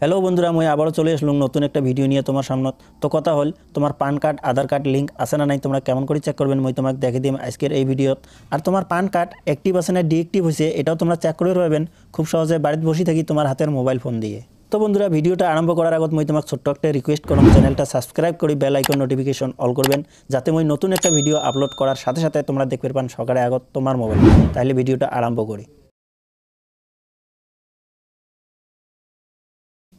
Hello বন্ধুরা, মই আবারও চলে আসলাম নতুন একটা ভিডিও নিয়ে তোমার সামনে। তো কথা হল, তোমার পান কার্ড আধার কার্ড লিঙ্ক আছে না নাই তোমরা কেমন করে চেক করবেন মই তোমাকে দেখে দিই আজকের এই ভিডিওত। আর তোমার পান কার্ড অ্যাক্টিভ আছে না ডিঅ্যাক্টিভ হয়েছে এটাও তোমরা চেক করে পাবেন খুব সহজে বাড়িতে বসে থাকি তোমার হাতের মোবাইল ফোন দিয়ে। তো বন্ধুরা, ভিডিওটা আরম্ভ করার আগত মই তোমাকে ছোট্ট একটা রিকোয়েস্ট করলাম, চ্যানেলটা সাবস্ক্রাইব করি বেল আইকন নোটিফিকেশন অল করবেন, যাতে মই নতুন একটা ভিডিও আপলোড করার সাথে সাথে তোমরা দেখতে পান সকালে আগত তোমার মোবাইল। তাহলে ভিডিওটা আরম্ভ করি।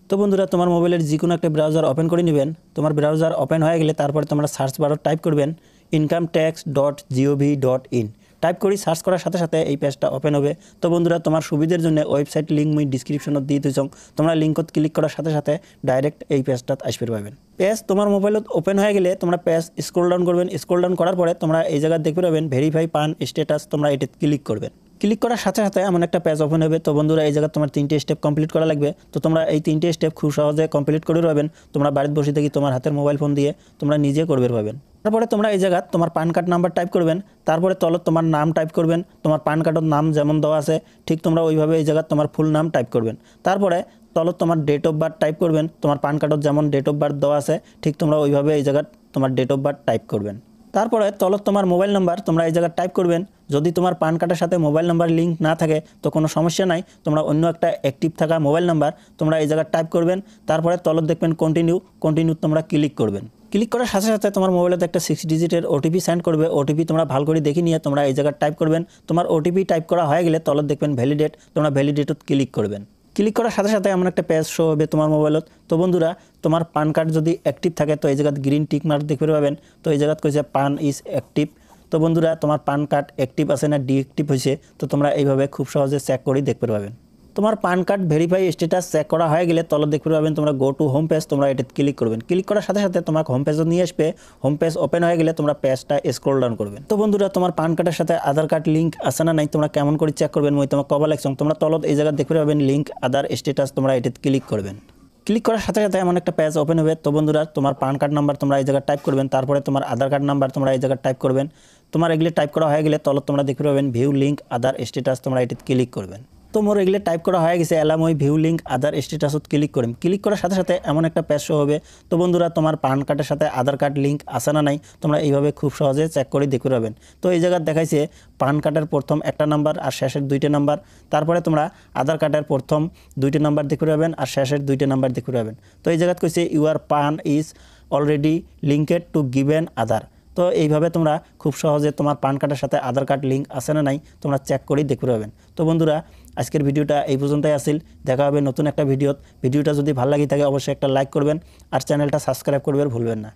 তো বন্ধুরা, তোমার মোবাইলের যে কোনো একটা ব্রাউজার ওপেন করে নেবেন। তোমার ব্রাউজার ওপেন হয়ে গেলে তারপরে তোমরা সার্চ বারে টাইপ করবেন incometax.gov.in। টাইপ করি সার্চ করার সাথে সাথে এই পেজটা ওপেন হবে। তো বন্ধুরা, তোমার সুবিধার জন্য ওয়েবসাইট লিঙ্ক মই ডিসক্রিপশনত দিয়ে দিয়েছি, তোমরা লিঙ্কত ক্লিক করার সাথে সাথে ডাইরেক্ট এই পেজটাত আসবে পাবেন। পেজ তোমার মোবাইলত ওপেন হয়ে গেলে তোমরা পেজ স্ক্রল ডাউন করবেন। স্ক্রল ডাউন করার পরে তোমরা এই জায়গায় দেখতে পাবেন ভেরিফাই পান স্ট্যাটাস, তোমরা এটা ক্লিক করবেন। ক্লিক করার সাথে সাথে এমন একটা পেজ ওপেন হবে। তো বন্ধুরা, এই জায়গায় তোমার 3টে স্টেপ কমপ্লিট করা লাগবে। তো তোমরা এই 3টে স্টেপ খুব সহজে কমপ্লিট করে পাবেন। তোমরা বাড়িতে বসে থেকে তোমার হাতের মোবাইল ফোন দিয়ে তোমরা নিজে করবে পাবেন। তারপরে তোমরা এই জায়গায় তোমার পান কার্ড নাম্বার টাইপ করবেন। তারপরে তলত তোমার নাম টাইপ করবেন। তোমার পান কার্ডের নাম যেমন দেওয়া আছে ঠিক তোমরা ওইভাবে এই জায়গায় তোমার ফুল নাম টাইপ করবেন। তারপরে তলত তোমার ডেট অফ বার্থ টাইপ করবেন। তোমার পান কার্ডের যেমন ডেট অফ বার্থ দেওয়া আছে ঠিক তোমরা ওইভাবে এই জায়গায় তোমার ডেট অফ বার্থ টাইপ করবেন। তারপরে তলত তোমার মোবাইল নাম্বার তোমরা এই জায়গায় টাইপ করবেন। যদি তোমার পান কার্ডের সাথে মোবাইল নাম্বার লিঙ্ক না থাকে তো কোনো সমস্যা নাই, তোমরা অন্য একটা অ্যাক্টিভ থাকা মোবাইল নাম্বার তোমরা এই জায়গায় টাইপ করবেন। তারপরে তলত দেখবেন কন্টিনিউ তোমরা ক্লিক করবেন। ক্লিক করার সাথে সাথে তোমার মোবাইলেতে একটা 6 ডিজিটের ওটিপি সেন্ড করবে। ওটিপি তোমরা ভালো করে দেখে নিয়ে তোমরা এই জায়গায় টাইপ করবেন। তোমার ওটিপি টাইপ করা হয়ে গেলে তলত দেখবেন ভ্যালিডেট, তোমরা ভ্যালিডেটত ক্লিক করবেন। ক্লিক করার সাথে সাথে এমন একটা পেজ শো হবে তোমার মোবাইলত। তো বন্ধুরা, তোমার পান কার্ড যদি অ্যাক্টিভ থাকে তো এই জায়গায় গ্রিন টিক মার্ক দেখতে পাবেন। তো এই জায়গায় কইছে পান ইজ অ্যাক্টিভ। তো বন্ধুরা, তোমার পান কার্ড অ্যাক্টিভ আছে না ডিঅ্যাক্টিভ হয়েছে তো তোমরা এইভাবে খুব সহজে চেক করে দেখতে পাবেন। তোমার PAN card verify status check করা হয়ে গেলে তলত দেখতে পাবেন তোমরা গো টু হোম পেজ, তোমরা এটা ক্লিক করবেন। ক্লিক করার সাথে সাথে তোমাকে হোম পেজে নিয়ে আসবে। হোম পেজ ওপেন হয়ে গেলে তোমরা পেজটা স্ক্রল ডাউন করবেন। তো বন্ধুরা, তোমার পান কার্ডের সাথে আধার কার্ড লিঙ্ক আছে না নাই তোমরা কেমন করে চেক করবেন মই তোমাকে কবা লাগছে। তোমরা তলত এই জায়গায় দেখতে পাবেন লিঙ্ক আধার স্ট্যাটাস, তোমরা এটা ক্লিক করবেন। ক্লিক করার সাথে সাথে এমন একটা পেজ ওপেন হবে। তো বন্ধুরা, তোমার পান কার্ড নাম্বার তোমরা এই জায়গায় টাইপ করবেন। তারপরে তোমার আধার কার্ড নাম্বার তোমরা এই জায়গায় টাইপ করবেন। তোমার এগুলি টাইপ করা হয়ে গেলে তলত তোমরা দেখতে পাবেন ভিউ লিঙ্ক আধার স্ট্যাটাস, তোমরা এটা ক্লিক করবেন। তো মোর এগুলো টাইপ করা হয়ে গেছে, এলাম ওই ভিউ লিঙ্ক আধার স্ট্যাটাসত ক্লিক করেন। ক্লিক করার সাথে সাথে এমন একটা পেজ শো হবে। তো বন্ধুরা, তোমার পান কার্ডের সাথে আধার কার্ড লিঙ্ক আছে না নাই তোমরা এইভাবে খুব সহজে চেক করে দেখতে পাবেন। তো এই জায়গায় দেখাইছে পান কার্ডের প্রথম একটা নাম্বার আর শেষের 2টে নাম্বার। তারপরে তোমরা আধার কার্ডের প্রথম 2টে নাম্বার দেখতে পাবেন আর শেষের 2টে নাম্বার দেখতে পাবেন। তো এই জায়গায় কইছে your PAN is already linked to given Aadhaar. তো এইভাবে তোমরা খুব সহজে তোমার পান কার্ডের সাথে আধার কার্ড লিঙ্ক আছে না নাই তোমরা চেক করেই দেখতে পাবেন। তো বন্ধুরা, আজকের ভিডিওটা এই পর্যন্তই আসিল। দেখা হবে নতুন একটা ভিডিওটা যদি ভালো লাগে থাকে অবশ্যই একটা লাইক করবেন আর চ্যানেলটা সাবস্ক্রাইব করবেন ভুলবেন না।